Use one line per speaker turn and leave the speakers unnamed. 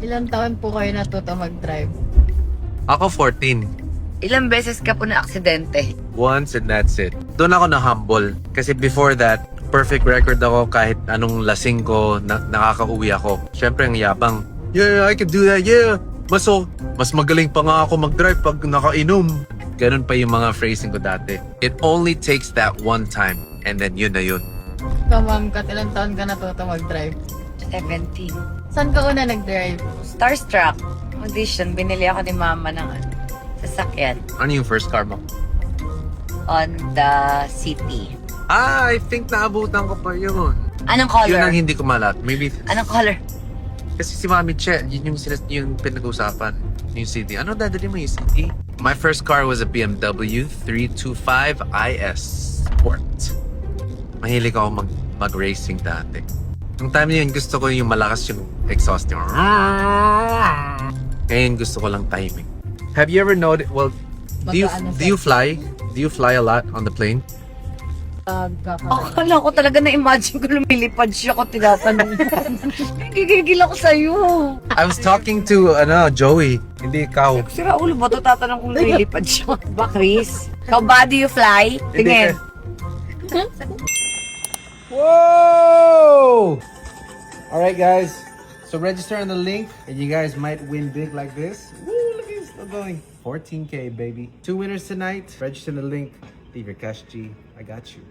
Ilang taon po kayo natuto mag-drive?
Ako 14.
Ilang beses ka po na aksidente?
Once and that's it. Doon ako na-humble. Kasi before that, perfect record ako kahit anong lasing ko, nakakauwi ako. Siyempre ang yabang. Yeah, I can do that, yeah. Mas magaling pa nga ako mag-drive pag nakainom. Ganun pa yung mga phrasing ko dati. It only takes that one time and then yun na yun.
Ikaw, ma'am, Kat, ilang taon ka natuto mag-drive?
17.
Saan ka una nag-drive?
Starstruck. Audition. Binili ako ni mama ng sasakyan.
Ano yung first car mo?
Honda City.
I think naabutan ko pa yun.
Anong
Yun ang
color?
hindi ko malat. Maybe,
Anong color?
kasi si Mami Che, yun yung pinag-usapan. Yung CD. Ano dadali mo yung CD? My first car was a BMW 325 IS Sport. Mahilig ako mag-racing dati. Nung time na yun, gusto ko yung malakas yung exhaust. Yung... Ngayon gusto ko lang timing. Have you ever noticed, well, do you fly? Do you fly a lot on the plane?
Akala ko talaga na-imagine ko lumilipad siya ko tinatanong. Gigigil ako sa'yo.
I was talking to, Joey. Hindi ikaw.
Sira ulo ba ito tatanong kung lumilipad siya? Ba, Chris? Ikaw ba, do you fly? Tingin.
Whoa! All right, guys. So register on the link, and you guys might win big like this. Woo! Look at it, still going. 14K, baby. 2 winners tonight. Register on the link. Leave your cash, G. I got you.